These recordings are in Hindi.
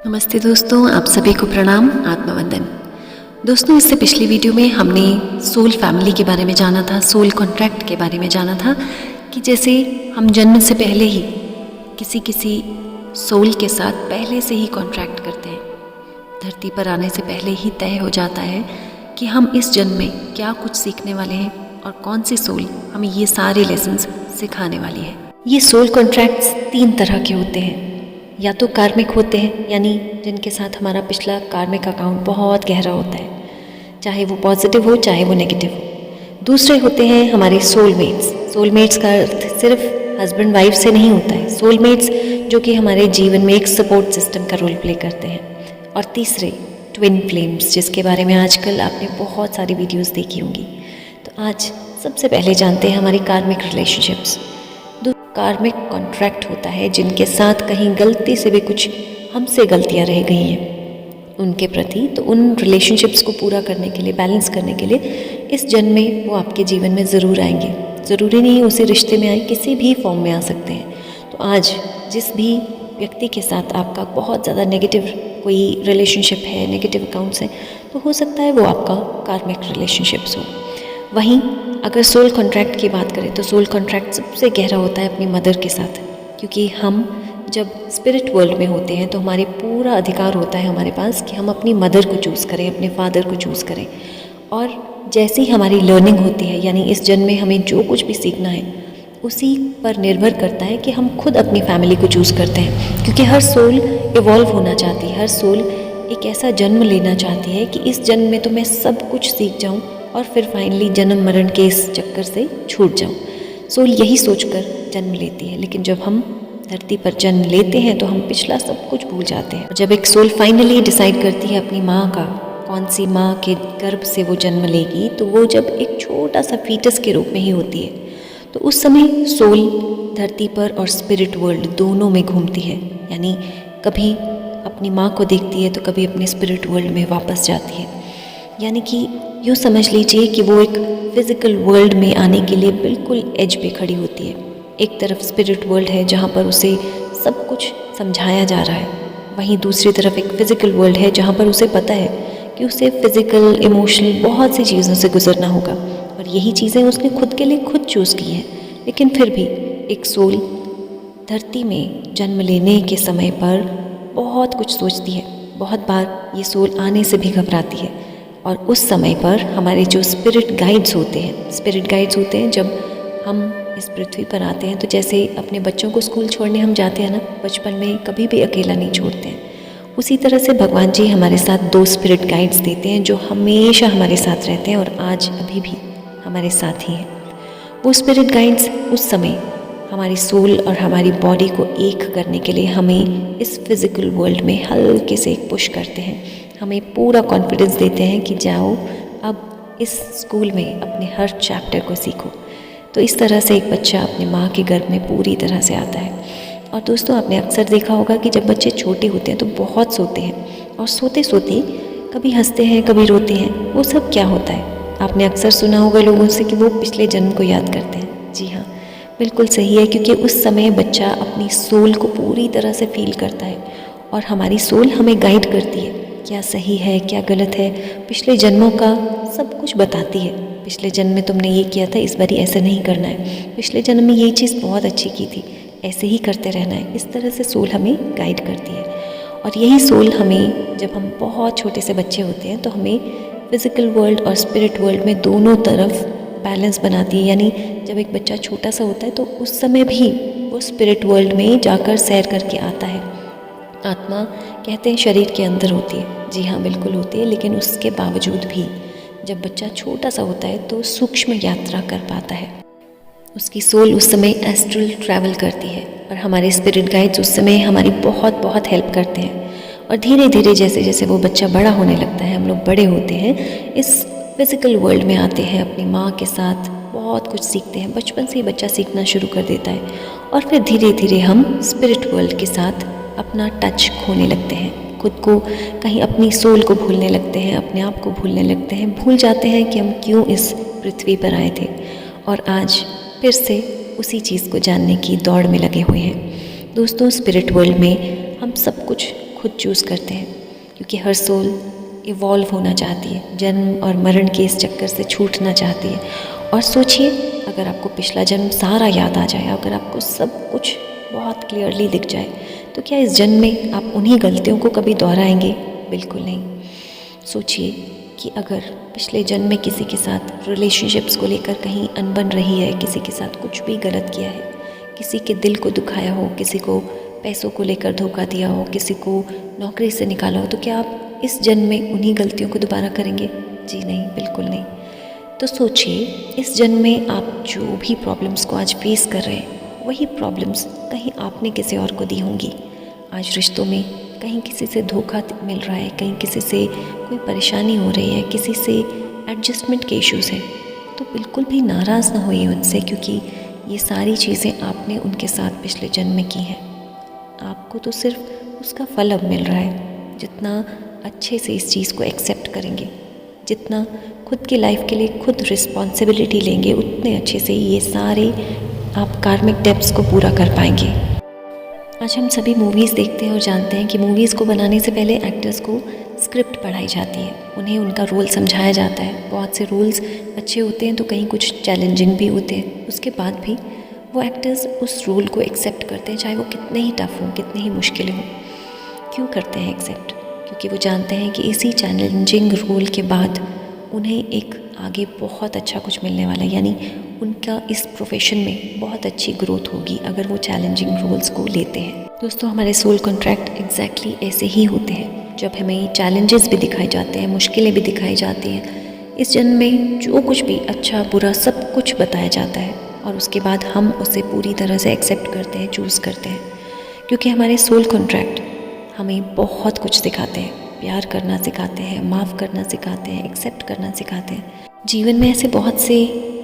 नमस्ते दोस्तों, आप सभी को प्रणाम, आत्मवंदन। दोस्तों, इससे पिछली वीडियो में हमने सोल फैमिली के बारे में जाना था, सोल कॉन्ट्रैक्ट के बारे में जाना था कि जैसे हम जन्म से पहले ही किसी सोल के साथ पहले से ही कॉन्ट्रैक्ट करते हैं। धरती पर आने से पहले ही तय हो जाता है कि हम इस जन्म में क्या कुछ सीखने वाले हैं और कौन सी सोल हमें ये सारे लेसन्स सिखाने वाली है। ये सोल कॉन्ट्रैक्ट्स 3 तरह के होते हैं। या तो कार्मिक होते हैं, यानी जिनके साथ हमारा पिछला कार्मिक अकाउंट बहुत गहरा होता है, चाहे वो पॉजिटिव हो चाहे वो नेगेटिव हो। दूसरे होते हैं हमारे सोलमेट्स। सोलमेट्स का अर्थ सिर्फ हस्बैंड वाइफ से नहीं होता है, सोलमेट्स जो कि हमारे जीवन में एक सपोर्ट सिस्टम का रोल प्ले करते हैं। और तीसरे ट्विन फ्लेम्स, जिसके बारे में आजकल आपने बहुत सारी वीडियोस देखी होंगी। तो आज सबसे पहले जानते हैं हमारी कार्मिक रिलेशनशिप्स। कार्मिक कॉन्ट्रैक्ट होता है जिनके साथ कहीं गलती से भी कुछ हमसे गलतियां रह गई हैं उनके प्रति, तो उन रिलेशनशिप्स को पूरा करने के लिए, बैलेंस करने के लिए इस जन्म में वो आपके जीवन में ज़रूर आएंगे। ज़रूरी नहीं उसी रिश्ते में आए, किसी भी फॉर्म में आ सकते हैं। तो आज जिस भी व्यक्ति के साथ आपका बहुत ज़्यादा नेगेटिव कोई रिलेशनशिप है, नेगेटिव अकाउंट्स हैं, तो हो सकता है वो आपका कार्मिक रिलेशनशिप्स हो। वहीं अगर सोल कॉन्ट्रैक्ट की बात करें तो सोल कॉन्ट्रैक्ट सबसे गहरा होता है अपनी मदर के साथ, क्योंकि हम जब स्पिरिट वर्ल्ड में होते हैं तो हमारे पूरा अधिकार होता है हमारे पास कि हम अपनी मदर को चूज़ करें, अपने फादर को चूज़ करें। और जैसे ही हमारी लर्निंग होती है, यानी इस जन्म में हमें जो कुछ भी सीखना है उसी पर निर्भर करता है कि हम खुद अपनी फैमिली को चूज़ करते हैं। क्योंकि हर सोल इवॉल्व होना चाहती है, हर सोल एक ऐसा जन्म लेना चाहती है कि इस जन्म में तो मैं सब कुछ सीख जाऊँ और फिर फाइनली जन्म मरण के इस चक्कर से छूट जाऊँ। सोल यही सोचकर जन्म लेती है, लेकिन जब हम धरती पर जन्म लेते हैं तो हम पिछला सब कुछ भूल जाते हैं। और जब एक सोल फाइनली डिसाइड करती है अपनी माँ का, कौन सी माँ के गर्भ से वो जन्म लेगी, तो वो जब एक छोटा सा फीटस के रूप में ही होती है, तो उस समय सोल धरती पर और स्पिरिट वर्ल्ड दोनों में घूमती है। यानी कभी अपनी माँ को देखती है तो कभी अपने स्पिरिट वर्ल्ड में वापस जाती है। यानी कि यूँ समझ लीजिए कि वो एक फिज़िकल वर्ल्ड में आने के लिए बिल्कुल एज पे खड़ी होती है। एक तरफ स्पिरिट वर्ल्ड है जहाँ पर उसे सब कुछ समझाया जा रहा है, वहीं दूसरी तरफ एक फ़िज़िकल वर्ल्ड है जहाँ पर उसे पता है कि उसे फ़िज़िकल, इमोशनल बहुत सी चीज़ों से गुजरना होगा। और यही चीज़ें उसने खुद के लिए खुद चूज़ की हैं। लेकिन फिर भी एक सोल धरती में जन्म लेने के समय पर बहुत कुछ सोचती है। बहुत बार ये सोल आने से भी घबराती है। और उस समय पर हमारे जो स्पिरिट गाइड्स होते हैं, जब हम इस पृथ्वी पर आते हैं तो जैसे अपने बच्चों को स्कूल छोड़ने हम जाते हैं ना, बचपन में कभी भी अकेला नहीं छोड़ते हैं, उसी तरह से भगवान जी हमारे साथ 2 स्पिरिट गाइड्स देते हैं जो हमेशा हमारे साथ रहते हैं और आज अभी भी हमारे साथ ही हैं। वो स्पिरिट गाइड्स उस समय हमारी सोल और हमारी बॉडी को एक करने के लिए हमें इस फिज़िकल वर्ल्ड में हल्के से एक पुश करते हैं, हमें पूरा कॉन्फिडेंस देते हैं कि जाओ अब इस स्कूल में अपने हर चैप्टर को सीखो। तो इस तरह से एक बच्चा अपने माँ के गर्भ में पूरी तरह से आता है। और दोस्तों, आपने अक्सर देखा होगा कि जब बच्चे छोटे होते हैं तो बहुत सोते हैं और सोते सोते कभी हंसते हैं, कभी रोते हैं। वो सब क्या होता है? आपने अक्सर सुना होगा लोगों से कि वो पिछले जन्म को याद करते हैं। जी हाँ, बिल्कुल सही है, क्योंकि उस समय बच्चा अपनी सोल को पूरी तरह से फील करता है और हमारी सोल हमें गाइड करती है, क्या सही है क्या गलत है, पिछले जन्मों का सब कुछ बताती है। पिछले जन्म में तुमने ये किया था, इस बारी ऐसा नहीं करना है, पिछले जन्म में ये चीज़ बहुत अच्छी की थी, ऐसे ही करते रहना है। इस तरह से सोल हमें गाइड करती है। और यही सोल हमें, जब हम बहुत छोटे से बच्चे होते हैं तो हमें फिज़िकल वर्ल्ड और स्पिरिट वर्ल्ड में दोनों तरफ बैलेंस बनाती है। यानी जब एक बच्चा छोटा सा होता है तो उस समय भी वो स्पिरिट वर्ल्ड में जाकर सैर करके आता है। आत्मा कहते हैं शरीर के अंदर होती है, जी हाँ बिल्कुल होती है, लेकिन उसके बावजूद भी जब बच्चा छोटा सा होता है तो सूक्ष्म यात्रा कर पाता है। उसकी सोल उस समय एस्ट्रल ट्रैवल करती है और हमारे स्पिरिट गाइड्स उस समय हमारी बहुत बहुत हेल्प करते हैं। और धीरे धीरे जैसे जैसे वो बच्चा बड़ा होने लगता है, हम लोग बड़े होते हैं, इस फिज़िकल वर्ल्ड में आते हैं, अपनी माँ के साथ बहुत कुछ सीखते हैं। बचपन से ही बच्चा सीखना शुरू कर देता है और फिर धीरे धीरे हम स्पिरिट वर्ल्ड के साथ अपना टच खोने लगते हैं, खुद को कहीं अपनी सोल को भूलने लगते हैं, अपने आप को भूलने लगते हैं, भूल जाते हैं कि हम क्यों इस पृथ्वी पर आए थे। और आज फिर से उसी चीज़ को जानने की दौड़ में लगे हुए हैं। दोस्तों, स्पिरिट वर्ल्ड में हम सब कुछ खुद चूज़ करते हैं, क्योंकि हर सोल इवॉल्व होना चाहती है, जन्म और मरण के इस चक्कर से छूटना चाहती है। और सोचिए, अगर आपको पिछला जन्म सारा याद आ जाए, अगर आपको सब कुछ बहुत क्लियरली दिख जाए, तो क्या इस जन्म में आप उन्हीं गलतियों को कभी दोहराएंगे? बिल्कुल नहीं। सोचिए कि अगर पिछले जन्म में किसी के साथ रिलेशनशिप्स को लेकर कहीं अनबन रही है, किसी के साथ कुछ भी गलत किया है, किसी के दिल को दुखाया हो, किसी को पैसों को लेकर धोखा दिया हो, किसी को नौकरी से निकाला हो, तो क्या आप इस जन्म में उन्हीं गलतियों को दोबारा करेंगे? जी नहीं, बिल्कुल नहीं। तो सोचिए, इस जन्म में आप जो भी प्रॉब्लम्स को आज फेस कर रहे हैं, वही प्रॉब्लम्स कहीं आपने किसी और को दी होंगी। आज रिश्तों में कहीं किसी से धोखा मिल रहा है, कहीं किसी से कोई परेशानी हो रही है, किसी से एडजस्टमेंट के इश्यूज़ हैं, तो बिल्कुल भी नाराज़ ना होइए उनसे, क्योंकि ये सारी चीज़ें आपने उनके साथ पिछले जन्म में की हैं। आपको तो सिर्फ उसका फल अब मिल रहा है। जितना अच्छे से इस चीज़ को एक्सेप्ट करेंगे, जितना खुद की लाइफ के लिए खुद रिस्पॉन्सिबिलिटी लेंगे, उतने अच्छे से ये सारे आप कार्मिक डेब्ट्स को पूरा कर पाएंगे। आज हम सभी मूवीज़ देखते हैं और जानते हैं कि मूवीज़ को बनाने से पहले एक्टर्स को स्क्रिप्ट पढ़ाई जाती है, उन्हें उनका रोल समझाया जाता है। बहुत से रोल्स अच्छे होते हैं तो कहीं कुछ चैलेंजिंग भी होते हैं। उसके बाद भी वो एक्टर्स उस रोल को एक्सेप्ट करते हैं, चाहे वो कितने ही टफ हों, कितने ही मुश्किल हों। क्यों करते हैं एक्सेप्ट? क्योंकि वो जानते हैं कि इसी चैलेंजिंग रोल के बाद उन्हें एक आगे बहुत अच्छा कुछ मिलने वाला है, यानी उनका इस प्रोफेशन में बहुत अच्छी ग्रोथ होगी अगर वो चैलेंजिंग रोल्स को लेते हैं। दोस्तों, हमारे सोल कॉन्ट्रैक्ट एग्जैक्टली ऐसे ही होते हैं। जब हमें चैलेंजेस भी दिखाए जाते हैं, मुश्किलें भी दिखाई जाती हैं, इस जन्म में जो कुछ भी अच्छा बुरा सब कुछ बताया जाता है, और उसके बाद हम उसे पूरी तरह से एक्सेप्ट करते हैं, चूज़ करते हैं, क्योंकि हमारे सोल कॉन्ट्रैक्ट हमें बहुत कुछ सिखाते हैं। प्यार करना सिखाते हैं, माफ़ करना सिखाते हैं, एक्सेप्ट करना सिखाते हैं। जीवन में ऐसे बहुत से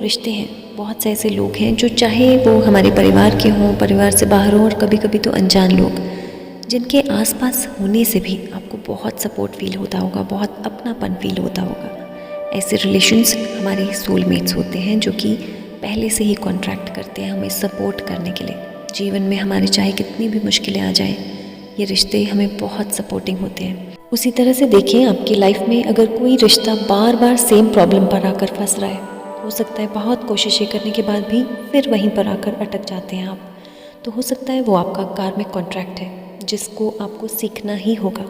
रिश्ते हैं, बहुत से ऐसे लोग हैं जो चाहे वो हमारे परिवार के हों, परिवार से बाहर हों, और कभी कभी तो अनजान लोग, जिनके आसपास होने से भी आपको बहुत सपोर्ट फील होता होगा, बहुत अपनापन फील होता होगा। ऐसे रिलेशंस हमारे सोलमेट्स होते हैं जो कि पहले से ही कॉन्ट्रैक्ट करते हैं हमें सपोर्ट करने के लिए। जीवन में हमारे चाहे कितनी भी मुश्किलें आ जाएं, ये रिश्ते हमें बहुत सपोर्टिंग होते हैं। उसी तरह से देखें, आपकी लाइफ में अगर कोई रिश्ता बार बार सेम प्रॉब्लम पर आकर फंस रहा है, हो सकता है बहुत कोशिशें करने के बाद भी फिर वहीं पर आकर अटक जाते हैं आप, तो हो सकता है वो आपका कार्मिक कॉन्ट्रैक्ट है, जिसको आपको सीखना ही होगा।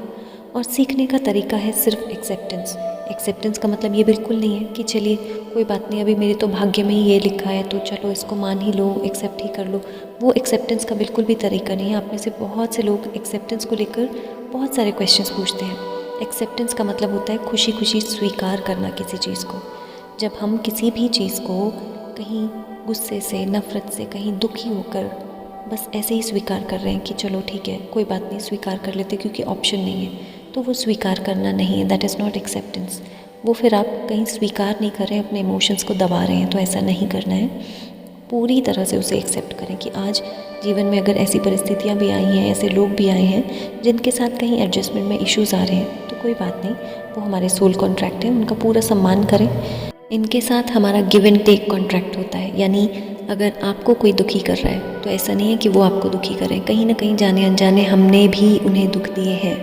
और सीखने का तरीका है सिर्फ एक्सेप्टेंस। एक्सेप्टेंस का मतलब ये बिल्कुल नहीं है कि चलिए कोई बात नहीं, अभी मेरे तो भाग्य में ही ये लिखा है तो चलो इसको मान ही लो, एक्सेप्ट ही कर लो। वो एक्सेप्टेंस का बिल्कुल भी तरीका नहीं है। आप में से बहुत से लोग एक्सेप्टेंस को लेकर बहुत सारे क्वेश्चंस पूछते हैं। एक्सेप्टेंस का मतलब होता है खुशी खुशी स्वीकार करना किसी चीज़ को। जब हम किसी भी चीज़ को कहीं गुस्से से, नफ़रत से, कहीं दुखी होकर बस ऐसे ही स्वीकार कर रहे हैं कि चलो ठीक है, कोई बात नहीं, स्वीकार कर लेते क्योंकि ऑप्शन नहीं है, तो वो स्वीकार करना नहीं है। That is not acceptance. वो फिर आप कहीं स्वीकार नहीं कर रहे हैं, अपने इमोशंस को दबा रहे हैं, तो ऐसा नहीं करना है। पूरी तरह से उसे एक्सेप्ट करें कि आज जीवन में अगर ऐसी परिस्थितियाँ भी आई हैं, ऐसे लोग भी आए हैं जिनके साथ कहीं एडजस्टमेंट में इश्यूज़ आ रहे हैं, तो कोई बात नहीं, वो हमारे सोल कॉन्ट्रैक्ट है, उनका पूरा सम्मान करें। इनके साथ हमारा गिव एंड टेक कॉन्ट्रैक्ट होता है, यानी अगर आपको कोई दुखी कर रहा है तो ऐसा नहीं है कि वो आपको दुखी करें। कहीं ना कहीं जाने अनजाने हमने भी उन्हें दुख दिए हैं,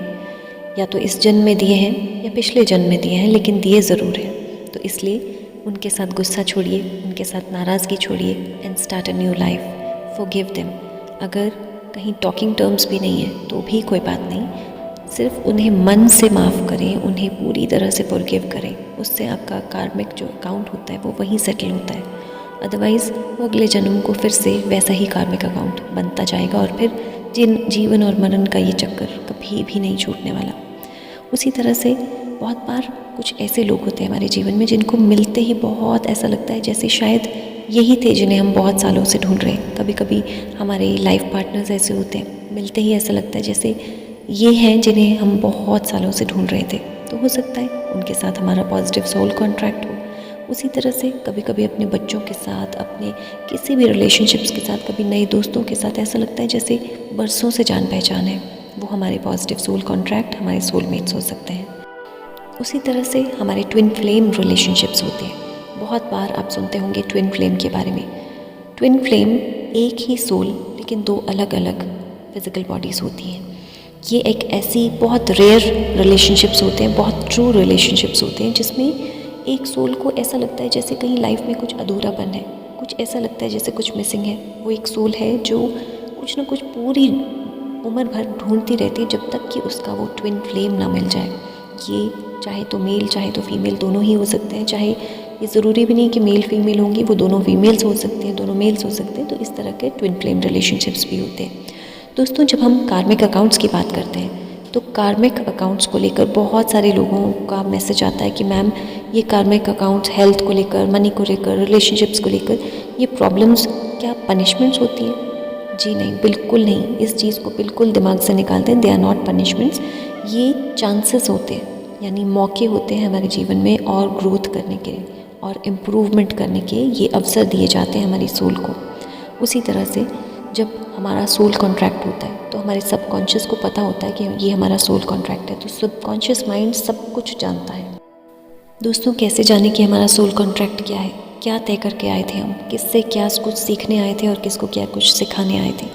या तो इस जन्म में दिए हैं या पिछले जन्म में दिए हैं, लेकिन दिए ज़रूर हैं। तो इसलिए उनके साथ गुस्सा छोड़िए, उनके साथ नाराज़गी छोड़िए and start a new life. Forgive them. अगर कहीं टॉकिंग टर्म्स भी नहीं है तो भी कोई बात नहीं, सिर्फ उन्हें मन से माफ़ करें, उन्हें पूरी तरह से फॉरगिव करें। उससे आपका कार्मिक जो अकाउंट होता है वो वहीं सेटल होता है। अदरवाइज़ वो अगले जन्म को फिर से वैसा ही कार्मिक अकाउंट बनता जाएगा, और फिर जीवन और मरण का ये चक्कर कभी भी नहीं छूटने वाला। उसी तरह से बहुत बार कुछ ऐसे लोग होते हैं हमारे जीवन में जिनको मिलते ही बहुत ऐसा लगता है जैसे शायद यही थे जिन्हें हम बहुत सालों से ढूंढ रहे हैं। कभी कभी हमारे लाइफ पार्टनर्स ऐसे होते हैं, मिलते ही ऐसा लगता है जैसे ये हैं जिन्हें हम बहुत सालों से ढूंढ रहे थे। तो हो सकता है उनके साथ हमारा पॉजिटिव सोल कॉन्ट्रैक्ट हो। उसी तरह से कभी कभी अपने बच्चों के साथ, अपने किसी भी रिलेशनशिप्स के साथ, कभी नए दोस्तों के साथ ऐसा लगता है जैसे बरसों से जान पहचान है। वो हमारे पॉजिटिव सोल कॉन्ट्रैक्ट, हमारे सोलमेट्स हो सकते हैं। उसी तरह से हमारे ट्विन फ्लेम रिलेशनशिप्स होते हैं। बहुत बार आप सुनते होंगे ट्विन फ्लेम के बारे में। ट्विन फ्लेम एक ही सोल लेकिन दो अलग अलग फिज़िकल बॉडीज़ होती हैं। ये एक ऐसी बहुत रेयर रिलेशनशिप्स होते हैं, बहुत ट्रू रिलेशनशिप्स होते हैं जिसमें एक सोल को ऐसा लगता है जैसे कहीं लाइफ में कुछ अधूरापन है, कुछ ऐसा लगता है जैसे कुछ मिसिंग है। वो एक सोल है जो कुछ ना कुछ पूरी उम्र भर ढूंढती रहती है जब तक कि उसका वो ट्विन फ्लेम ना मिल जाए। ये चाहे तो मेल चाहे तो फीमेल दोनों ही हो सकते हैं, चाहे ये ज़रूरी भी नहीं कि मेल फीमेल होंगी, वो दोनों फीमेल्स हो सकते हैं, दोनों मेल्स हो सकते हैं। तो इस तरह के ट्विन फ्लेम रिलेशनशिप्स भी होते हैं। दोस्तों, जब हम कार्मिक अकाउंट्स की बात करते हैं तो कार्मिक अकाउंट्स को लेकर बहुत सारे लोगों का मैसेज आता है कि मैम ये कार्मिक अकाउंट्स हेल्थ को लेकर, मनी को लेकर, रिलेशनशिप्स को लेकर ये प्रॉब्लम्स क्या पनिशमेंट्स होती है? जी नहीं, बिल्कुल नहीं। इस चीज़ को बिल्कुल दिमाग से निकाल दें। They are not punishments. ये चांसेस होते हैं, यानी मौके होते हैं हमारे जीवन में और ग्रोथ करने के और इम्प्रूवमेंट करने के ये अवसर दिए जाते हैं हमारी सोल को। उसी तरह से जब हमारा सोल कॉन्ट्रैक्ट होता है तो हमारे सबकॉन्शियस को पता होता है कि ये हमारा सोल कॉन्ट्रैक्ट है। तो सबकॉन्शियस माइंड सब कुछ जानता है। दोस्तों, कैसे जाने कि हमारा सोल कॉन्ट्रैक्ट क्या है? क्या तय करके आए थे हम? किससे क्या कुछ सीखने आए थे और किसको क्या कुछ सिखाने आए थे?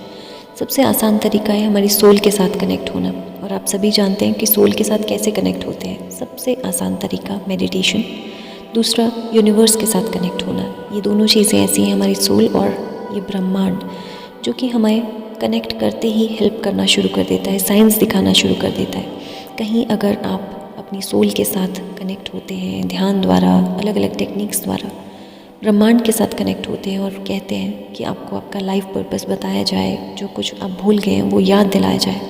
सबसे आसान तरीका है हमारी सोल के साथ कनेक्ट होना। और आप सभी जानते हैं कि सोल के साथ कैसे कनेक्ट होते हैं। सबसे आसान तरीका मेडिटेशन, दूसरा यूनिवर्स के साथ कनेक्ट होना। ये दोनों चीज़ें ऐसी हैं, हमारी सोल और ये ब्रह्मांड, जो कि हमें कनेक्ट करते ही हेल्प करना शुरू कर देता है, साइंस दिखाना शुरू कर देता है। कहीं अगर आप अपनी सोल के साथ कनेक्ट होते हैं ध्यान द्वारा, अलग अलग टेक्निक्स द्वारा, ब्रह्मांड के साथ कनेक्ट होते हैं और कहते हैं कि आपको आपका लाइफ पर्पस बताया जाए, जो कुछ आप भूल गए हैं वो याद दिलाया जाए,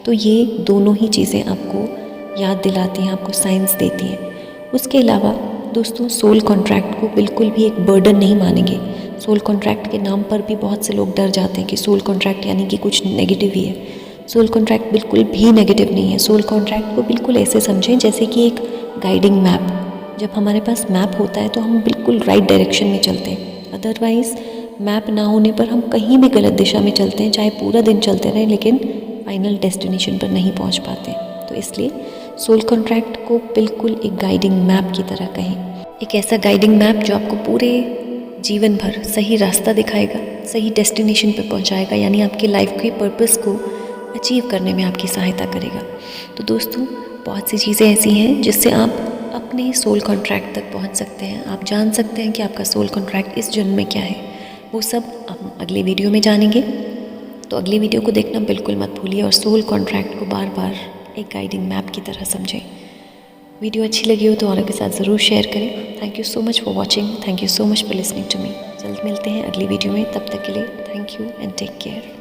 तो ये दोनों ही चीज़ें आपको याद दिलाती हैं, आपको साइंस देती हैं। उसके अलावा दोस्तों, सोल कॉन्ट्रैक्ट को बिल्कुल भी एक बर्डन नहीं मानेंगे। सोल कॉन्ट्रैक्ट के नाम पर भी बहुत से लोग डर जाते हैं कि सोल कॉन्ट्रैक्ट यानी कि कुछ नेगेटिव ही है। सोल कॉन्ट्रैक्ट बिल्कुल भी नेगेटिव नहीं है। सोल कॉन्ट्रैक्ट को बिल्कुल ऐसे समझें जैसे कि एक गाइडिंग मैप। जब हमारे पास मैप होता है तो हम बिल्कुल राइट डायरेक्शन में चलते हैं। अदरवाइज़ मैप ना होने पर हम कहीं भी गलत दिशा में चलते हैं, चाहे पूरा दिन चलते रहें, लेकिन फाइनल डेस्टिनेशन पर नहीं पहुंच पाते। तो इसलिए सोल कॉन्ट्रैक्ट को बिल्कुल एक गाइडिंग मैप की तरह कहें। एक ऐसा गाइडिंग मैप जो आपको पूरे जीवन भर सही रास्ता दिखाएगा, सही डेस्टिनेशन पर पहुंचाएगा, यानी आपकी लाइफ के पर्पस को अचीव करने में आपकी सहायता करेगा। तो दोस्तों, बहुत सी चीज़ें ऐसी हैं जिससे आप अपने सोल कॉन्ट्रैक्ट तक पहुंच सकते हैं। आप जान सकते हैं कि आपका सोल कॉन्ट्रैक्ट इस जन्म में क्या है। वो सब हम अगले वीडियो में जानेंगे। तो अगली वीडियो को देखना बिल्कुल मत भूलिए और सोल कॉन्ट्रैक्ट को बार बार एक गाइडिंग मैप की तरह समझें। वीडियो अच्छी लगी हो तो औरों के साथ ज़रूर शेयर करें। Thank you so much for watching. Thank you so much for listening to me. जल्द मिलते हैं अगली वीडियो में। तब तक के लिए thank you and take care.